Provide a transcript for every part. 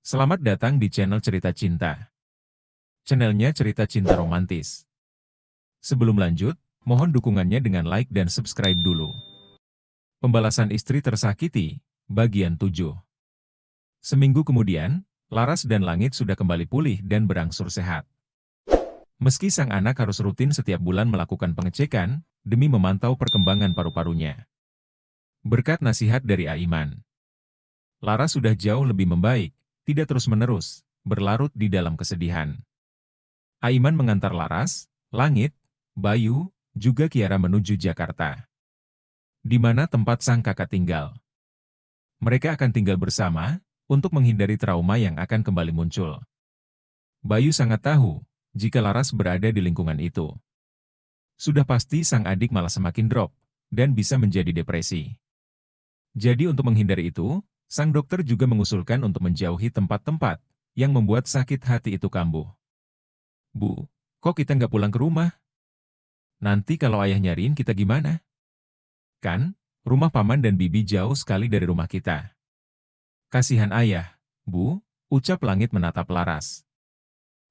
Selamat datang di channel Cerita Cinta. Channelnya cerita cinta romantis. Sebelum lanjut, mohon dukungannya dengan like dan subscribe dulu. Pembalasan istri tersakiti, bagian 7. Seminggu kemudian, Laras dan Langit sudah kembali pulih dan berangsur sehat. Meski sang anak harus rutin setiap bulan melakukan pengecekan, demi memantau perkembangan paru-parunya. Berkat nasihat dari Aiman, Laras sudah jauh lebih membaik, tidak terus-menerus berlarut di dalam kesedihan. Aiman mengantar Laras, Langit, Bayu, juga Kiara menuju Jakarta, di mana tempat sang kakak tinggal. Mereka akan tinggal bersama, untuk menghindari trauma yang akan kembali muncul. Bayu sangat tahu, jika Laras berada di lingkungan itu, sudah pasti sang adik malah semakin drop, dan bisa menjadi depresi. Jadi untuk menghindari itu, sang dokter juga mengusulkan untuk menjauhi tempat-tempat yang membuat sakit hati itu kambuh. Bu, kok kita nggak pulang ke rumah? Nanti kalau ayah nyariin kita gimana? Kan, rumah paman dan bibi jauh sekali dari rumah kita. Kasihan ayah, Bu, ucap Langit menatap Laras.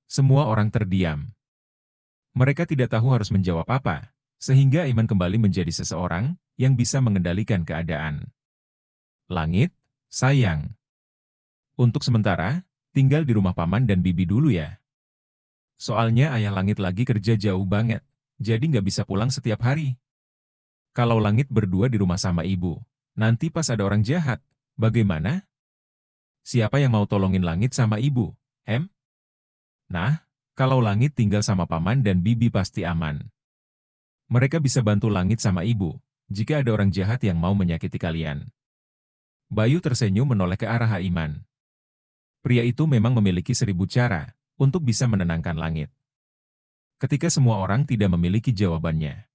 Semua orang terdiam. Mereka tidak tahu harus menjawab apa, sehingga Iman kembali menjadi seseorang yang bisa mengendalikan keadaan. Langit, sayang. Untuk sementara, tinggal di rumah paman dan bibi dulu ya. Soalnya ayah Langit lagi kerja jauh banget, jadi nggak bisa pulang setiap hari. Kalau Langit berdua di rumah sama ibu, nanti pas ada orang jahat, bagaimana? Siapa yang mau tolongin Langit sama ibu, em? Nah, kalau Langit tinggal sama paman dan bibi pasti aman. Mereka bisa bantu Langit sama ibu, jika ada orang jahat yang mau menyakiti kalian. Bayu tersenyum menoleh ke arah Aiman. Pria itu memang memiliki 1000 cara untuk bisa menenangkan Langit. Ketika semua orang tidak memiliki jawabannya.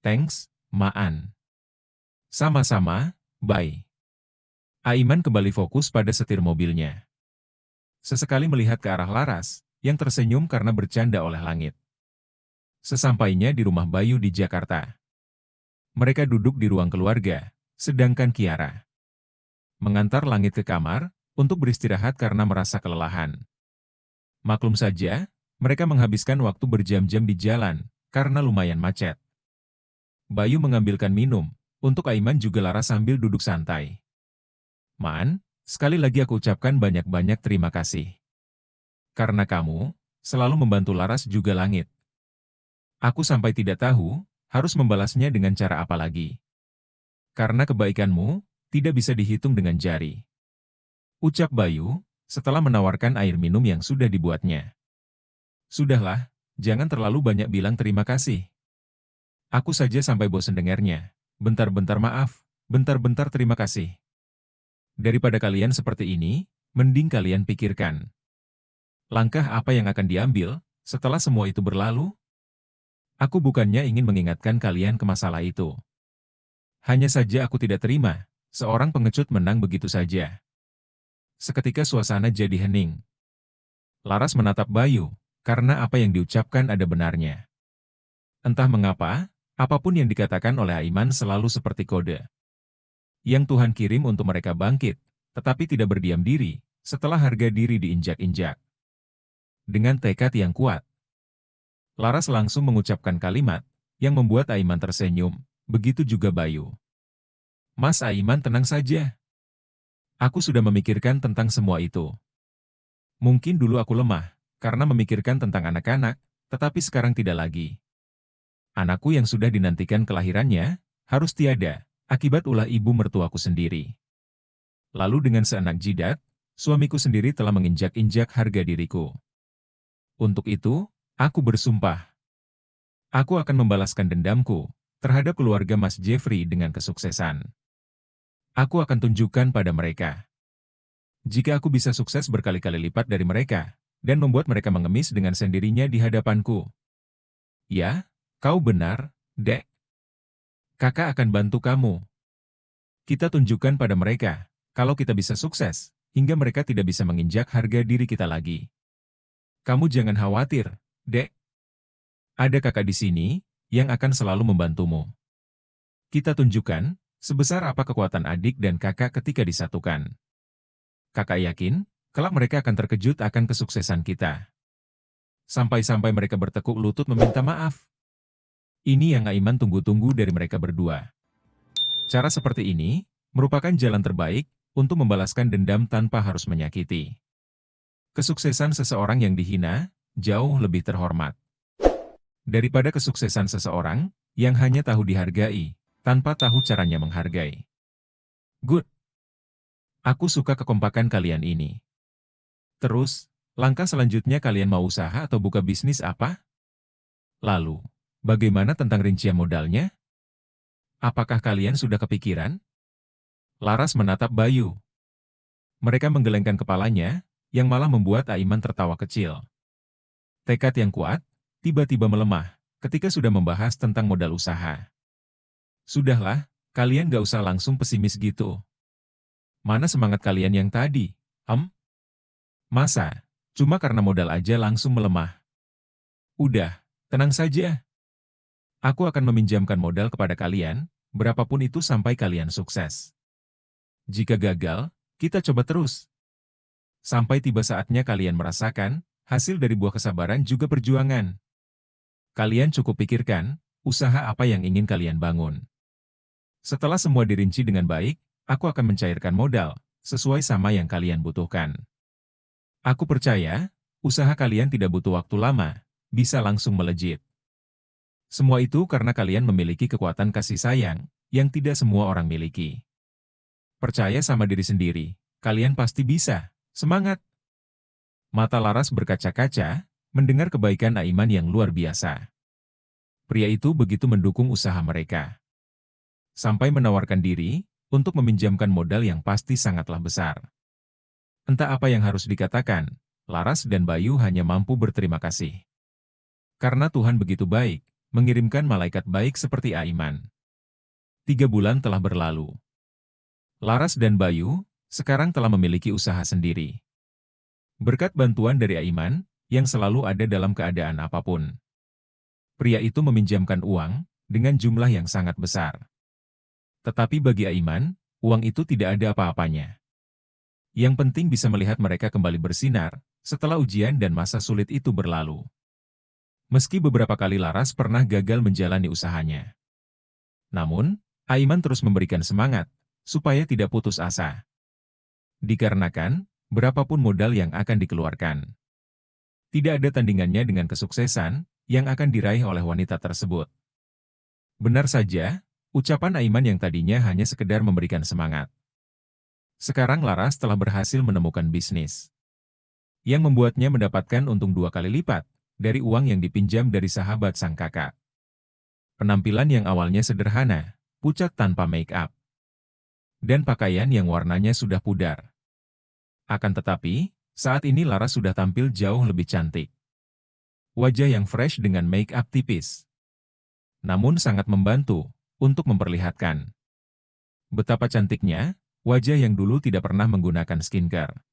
Thanks, Maan. Sama-sama, bye. Aiman kembali fokus pada setir mobilnya. Sesekali melihat ke arah Laras, yang tersenyum karena bercanda oleh Langit. Sesampainya di rumah Bayu di Jakarta, mereka duduk di ruang keluarga, sedangkan Kiara mengantar Langit ke kamar untuk beristirahat karena merasa kelelahan. Maklum saja, mereka menghabiskan waktu berjam-jam di jalan karena lumayan macet. Bayu mengambilkan minum, untuk Aiman juga Laras sambil duduk santai. Man, sekali lagi aku ucapkan banyak-banyak terima kasih. Karena kamu selalu membantu Laras juga Langit. Aku sampai tidak tahu harus membalasnya dengan cara apa lagi. Karena kebaikanmu tidak bisa dihitung dengan jari. Ucap Bayu setelah menawarkan air minum yang sudah dibuatnya. Sudahlah, jangan terlalu banyak bilang terima kasih. Aku saja sampai bosan dengarnya. Bentar-bentar maaf, bentar-bentar terima kasih. Daripada kalian seperti ini, mending kalian pikirkan. Langkah apa yang akan diambil setelah semua itu berlalu? Aku bukannya ingin mengingatkan kalian ke masalah itu. Hanya saja aku tidak terima, seorang pengecut menang begitu saja. Seketika suasana jadi hening. Laras menatap Bayu, karena apa yang diucapkan ada benarnya. Entah mengapa, apapun yang dikatakan oleh Aiman selalu seperti kode yang Tuhan kirim untuk mereka bangkit, tetapi tidak berdiam diri, setelah harga diri diinjak-injak. Dengan tekad yang kuat, Laras langsung mengucapkan kalimat yang membuat Aiman tersenyum, begitu juga Bayu. Mas Aiman tenang saja. Aku sudah memikirkan tentang semua itu. Mungkin dulu aku lemah, karena memikirkan tentang anak-anak, tetapi sekarang tidak lagi. Anakku yang sudah dinantikan kelahirannya, harus tiada, akibat ulah ibu mertuaku sendiri. Lalu dengan seenak jidat, suamiku sendiri telah menginjak-injak harga diriku. Untuk itu, aku bersumpah. Aku akan membalaskan dendamku terhadap keluarga Mas Jeffrey dengan kesuksesan. Aku akan tunjukkan pada mereka. Jika aku bisa sukses berkali-kali lipat dari mereka, dan membuat mereka mengemis dengan sendirinya di hadapanku. Ya, kau benar, Dek. Kakak akan bantu kamu. Kita tunjukkan pada mereka, kalau kita bisa sukses, hingga mereka tidak bisa menginjak harga diri kita lagi. Kamu jangan khawatir, Dek. Ada kakak di sini, yang akan selalu membantumu. Kita tunjukkan, sebesar apa kekuatan adik dan kakak ketika disatukan. Kakak yakin, Kelak mereka akan terkejut akan kesuksesan kita. Sampai-sampai mereka bertekuk lutut meminta maaf. Ini yang Aiman tunggu-tunggu dari mereka berdua. Cara seperti ini merupakan jalan terbaik untuk membalaskan dendam tanpa harus menyakiti. Kesuksesan seseorang yang dihina jauh lebih terhormat daripada kesuksesan seseorang yang hanya tahu dihargai tanpa tahu caranya menghargai. Good. Aku suka kekompakan kalian ini. Terus, langkah selanjutnya kalian mau usaha atau buka bisnis apa? Lalu, bagaimana tentang rincian modalnya? Apakah kalian sudah kepikiran? Laras menatap Bayu. Mereka menggelengkan kepalanya, yang malah membuat Aiman tertawa kecil. Tekad yang kuat, tiba-tiba melemah, ketika sudah membahas tentang modal usaha. Sudahlah, kalian gak usah langsung pesimis gitu. Mana semangat kalian yang tadi? Masa? Cuma karena modal aja langsung melemah. Udah, tenang saja. Aku akan meminjamkan modal kepada kalian, berapapun itu sampai kalian sukses. Jika gagal, kita coba terus. Sampai tiba saatnya kalian merasakan, hasil dari buah kesabaran juga perjuangan. Kalian cukup pikirkan, usaha apa yang ingin kalian bangun. Setelah semua dirinci dengan baik, aku akan mencairkan modal, sesuai sama yang kalian butuhkan. Aku percaya, usaha kalian tidak butuh waktu lama, bisa langsung melejit. Semua itu karena kalian memiliki kekuatan kasih sayang, yang tidak semua orang miliki. Percaya sama diri sendiri, kalian pasti bisa. Semangat! Mata Laras berkaca-kaca, mendengar kebaikan Aiman yang luar biasa. Pria itu begitu mendukung usaha mereka. Sampai menawarkan diri, untuk meminjamkan modal yang pasti sangatlah besar. Entah apa yang harus dikatakan, Laras dan Bayu hanya mampu berterima kasih. Karena Tuhan begitu baik, mengirimkan malaikat baik seperti Aiman. 3 bulan telah berlalu. Laras dan Bayu, sekarang telah memiliki usaha sendiri. Berkat bantuan dari Aiman, yang selalu ada dalam keadaan apapun. Pria itu meminjamkan uang, dengan jumlah yang sangat besar. Tetapi bagi Aiman, uang itu tidak ada apa-apanya. Yang penting bisa melihat mereka kembali bersinar, setelah ujian dan masa sulit itu berlalu. Meski beberapa kali Laras pernah gagal menjalani usahanya. Namun, Aiman terus memberikan semangat, supaya tidak putus asa. Dikarenakan, berapapun modal yang akan dikeluarkan, tidak ada tandingannya dengan kesuksesan yang akan diraih oleh wanita tersebut. Benar saja, ucapan Aiman yang tadinya hanya sekedar memberikan semangat. Sekarang Laras telah berhasil menemukan bisnis yang membuatnya mendapatkan untung 2 kali lipat dari uang yang dipinjam dari sahabat sang kakak. Penampilan yang awalnya sederhana, pucat tanpa make up, dan pakaian yang warnanya sudah pudar. Akan tetapi, saat ini Laras sudah tampil jauh lebih cantik. Wajah yang fresh dengan make up tipis, namun sangat membantu untuk memperlihatkan betapa cantiknya wajah yang dulu tidak pernah menggunakan skincare.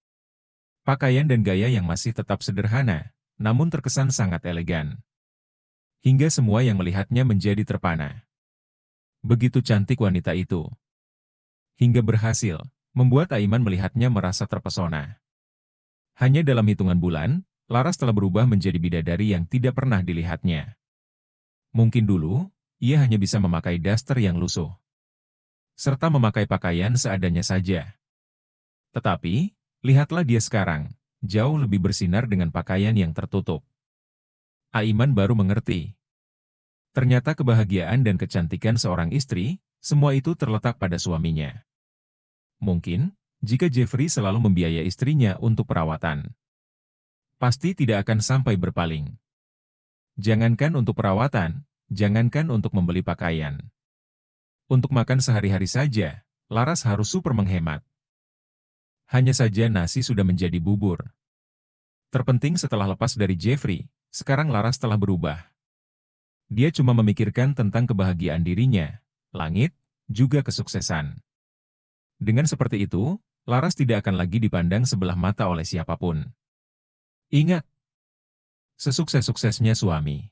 Pakaian dan gaya yang masih tetap sederhana, namun terkesan sangat elegan. Hingga semua yang melihatnya menjadi terpana. Begitu cantik wanita itu. Hingga berhasil membuat Aiman melihatnya merasa terpesona. Hanya dalam hitungan bulan, Laras telah berubah menjadi bidadari yang tidak pernah dilihatnya. Mungkin dulu, ia hanya bisa memakai daster yang lusuh, serta memakai pakaian seadanya saja. Tetapi, lihatlah dia sekarang, jauh lebih bersinar dengan pakaian yang tertutup. Aiman baru mengerti. Ternyata kebahagiaan dan kecantikan seorang istri, semua itu terletak pada suaminya. Mungkin, jika Jeffrey selalu membiayai istrinya untuk perawatan, pasti tidak akan sampai berpaling. Jangankan untuk perawatan, jangankan untuk membeli pakaian. Untuk makan sehari-hari saja, Laras harus super menghemat. Hanya saja nasi sudah menjadi bubur. Terpenting setelah lepas dari Jeffrey, sekarang Laras telah berubah. Dia cuma memikirkan tentang kebahagiaan dirinya, langit, juga kesuksesan. Dengan seperti itu, Laras tidak akan lagi dipandang sebelah mata oleh siapapun. Ingat, sesukses-suksesnya suami,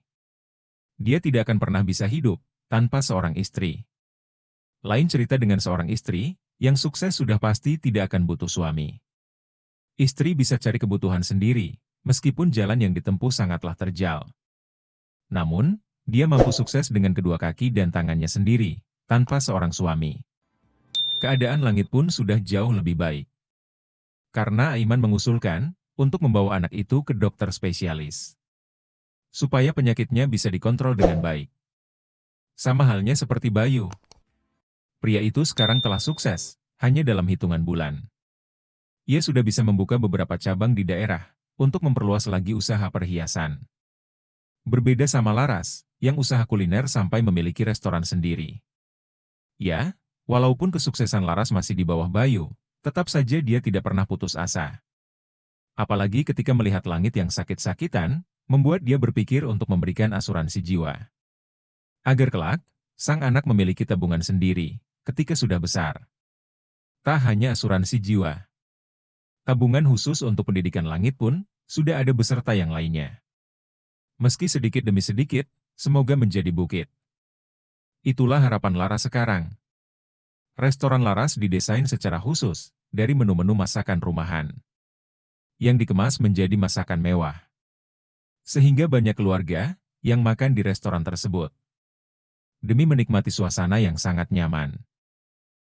dia tidak akan pernah bisa hidup tanpa seorang istri. Lain cerita dengan seorang istri, yang sukses sudah pasti tidak akan butuh suami. Istri bisa cari kebutuhan sendiri, meskipun jalan yang ditempuh sangatlah terjal. Namun, dia mampu sukses dengan kedua kaki dan tangannya sendiri, tanpa seorang suami. Keadaan langit pun sudah jauh lebih baik. Karena Aiman mengusulkan untuk membawa anak itu ke dokter spesialis. Supaya penyakitnya bisa dikontrol dengan baik. Sama halnya seperti Bayu. Pria itu sekarang telah sukses, hanya dalam hitungan bulan. Ia sudah bisa membuka beberapa cabang di daerah, untuk memperluas lagi usaha perhiasan. Berbeda sama Laras, yang usaha kuliner sampai memiliki restoran sendiri. Ya, walaupun kesuksesan Laras masih di bawah Bayu, tetap saja dia tidak pernah putus asa. Apalagi ketika melihat langit yang sakit-sakitan, membuat dia berpikir untuk memberikan asuransi jiwa. Agar kelak, sang anak memiliki tabungan sendiri, ketika sudah besar. Tak hanya asuransi jiwa. Tabungan khusus untuk pendidikan langit pun, sudah ada beserta yang lainnya. Meski sedikit demi sedikit, semoga menjadi bukit. Itulah harapan Laras sekarang. Restoran Laras didesain secara khusus, dari menu-menu masakan rumahan. Yang dikemas menjadi masakan mewah. Sehingga banyak keluarga, yang makan di restoran tersebut. Demi menikmati suasana yang sangat nyaman.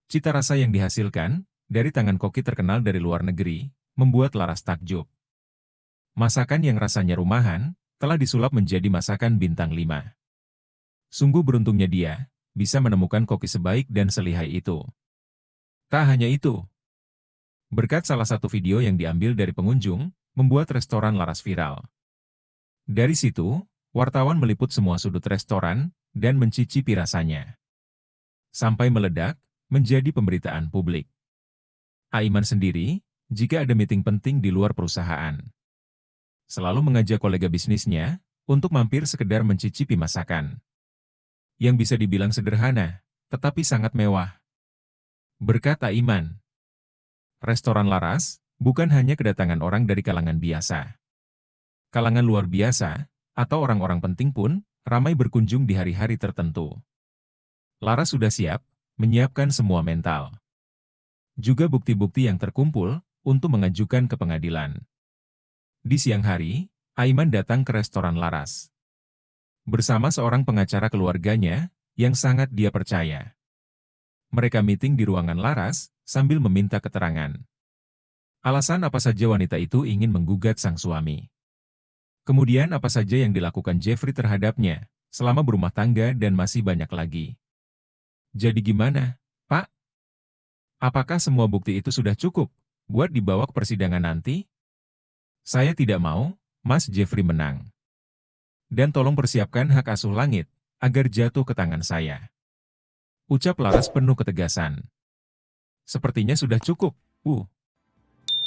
Cita rasa yang dihasilkan, dari tangan koki terkenal dari luar negeri, membuat Laras takjub. Masakan yang rasanya rumahan, telah disulap menjadi masakan bintang 5. Sungguh beruntungnya dia, bisa menemukan koki sebaik dan selihai itu. Tak hanya itu. Berkat salah satu video yang diambil dari pengunjung, membuat restoran Laras viral. Dari situ, wartawan meliput semua sudut restoran, dan mencicipi rasanya. Sampai meledak, menjadi pemberitaan publik. Aiman sendiri, jika ada meeting penting di luar perusahaan, selalu mengajak kolega bisnisnya, untuk mampir sekedar mencicipi masakan. Yang bisa dibilang sederhana, tetapi sangat mewah. Berkat Aiman, restoran Laras, bukan hanya kedatangan orang dari kalangan biasa. Kalangan luar biasa, atau orang-orang penting pun, ramai berkunjung di hari-hari tertentu. Laras sudah siap, menyiapkan semua mental. Juga bukti-bukti yang terkumpul, untuk mengajukan ke pengadilan. Di siang hari, Aiman datang ke restoran Laras. Bersama seorang pengacara keluarganya, yang sangat dia percaya. Mereka meeting di ruangan Laras, sambil meminta keterangan. Alasan apa saja wanita itu ingin menggugat sang suami. Kemudian apa saja yang dilakukan Jeffrey terhadapnya, selama berumah tangga dan masih banyak lagi. Jadi gimana, Pak? Apakah semua bukti itu sudah cukup, buat dibawa ke persidangan nanti? Saya tidak mau, Mas Jeffrey menang. Dan tolong persiapkan hak asuh langit, agar jatuh ke tangan saya. Ucap Laras penuh ketegasan. Sepertinya sudah cukup,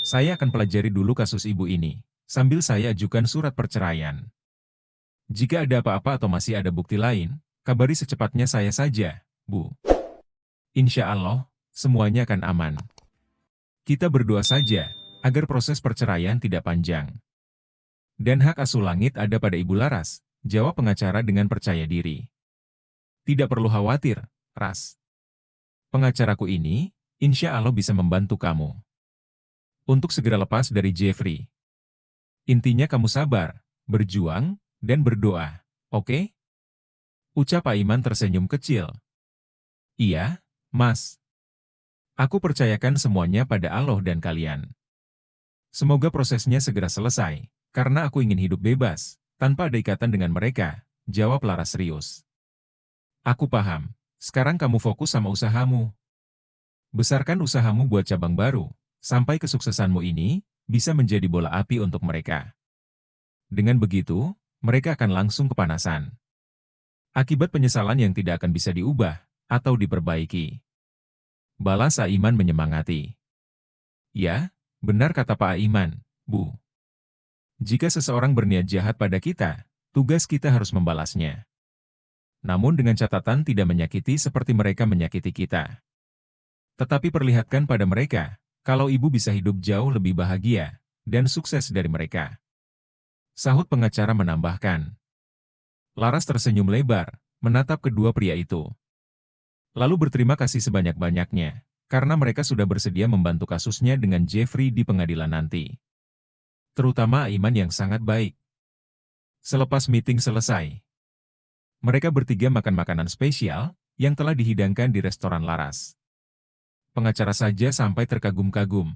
Saya akan pelajari dulu kasus ibu ini, sambil saya ajukan surat perceraian. Jika ada apa-apa atau masih ada bukti lain, kabari secepatnya saya saja, Bu. Insya Allah, semuanya akan aman. Kita berdoa saja, agar proses perceraian tidak panjang. Dan hak asuh langit ada pada Ibu Laras, jawab pengacara dengan percaya diri. Tidak perlu khawatir, Ras. Pengacaraku ini, insya Allah bisa membantu kamu. Untuk segera lepas dari Jeffrey. Intinya kamu sabar, berjuang, dan berdoa, oke? Ucap Aiman tersenyum kecil. Iya, Mas. Aku percayakan semuanya pada Allah dan kalian. Semoga prosesnya segera selesai, karena aku ingin hidup bebas, tanpa ada ikatan dengan mereka, jawab Laras serius. Aku paham, sekarang kamu fokus sama usahamu. Besarkan usahamu buat cabang baru, sampai kesuksesanmu ini, bisa menjadi bola api untuk mereka. Dengan begitu, mereka akan langsung kepanasan. Akibat penyesalan yang tidak akan bisa diubah, atau diperbaiki. Balas Aiman menyemangati. Ya, benar kata Pak Aiman, Bu. Jika seseorang berniat jahat pada kita, tugas kita harus membalasnya. Namun dengan catatan tidak menyakiti seperti mereka menyakiti kita. Tetapi perlihatkan pada mereka, kalau ibu bisa hidup jauh lebih bahagia, dan sukses dari mereka. Sahut pengacara menambahkan. Laras tersenyum lebar, menatap kedua pria itu. Lalu berterima kasih sebanyak-banyaknya, karena mereka sudah bersedia membantu kasusnya dengan Jeffrey di pengadilan nanti. Terutama Aiman yang sangat baik. Selepas meeting selesai, mereka bertiga makan makanan spesial yang telah dihidangkan di restoran Laras. Pengacara saja sampai terkagum-kagum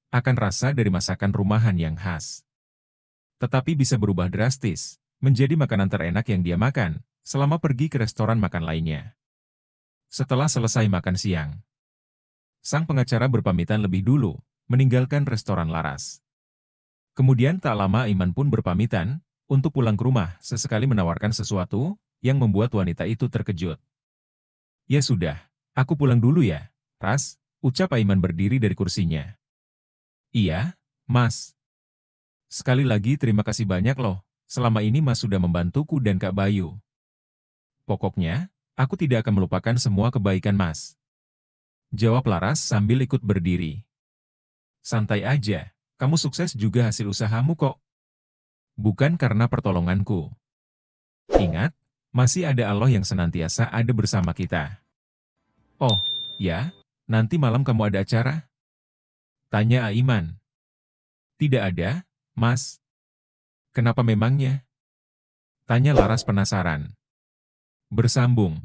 akan rasa dari masakan rumahan yang khas. Tetapi bisa berubah drastis menjadi makanan terenak yang dia makan selama pergi ke restoran makan lainnya. Setelah selesai makan siang, sang pengacara berpamitan lebih dulu meninggalkan restoran Laras. Kemudian tak lama Iman pun berpamitan untuk pulang ke rumah, sesekali menawarkan sesuatu yang membuat wanita itu terkejut. Ya sudah, aku pulang dulu ya, Ras, ucap Aiman berdiri dari kursinya. Iya, Mas. Sekali lagi terima kasih banyak loh, selama ini Mas sudah membantuku dan Kak Bayu. Pokoknya, aku tidak akan melupakan semua kebaikan Mas. Jawab Laras sambil ikut berdiri. Santai aja, kamu sukses juga hasil usahamu kok. Bukan karena pertolonganku. Ingat, masih ada Allah yang senantiasa ada bersama kita. Oh, ya? Nanti malam kamu ada acara? Tanya Aiman. Tidak ada, Mas. Kenapa memangnya? Tanya Laras penasaran. Bersambung.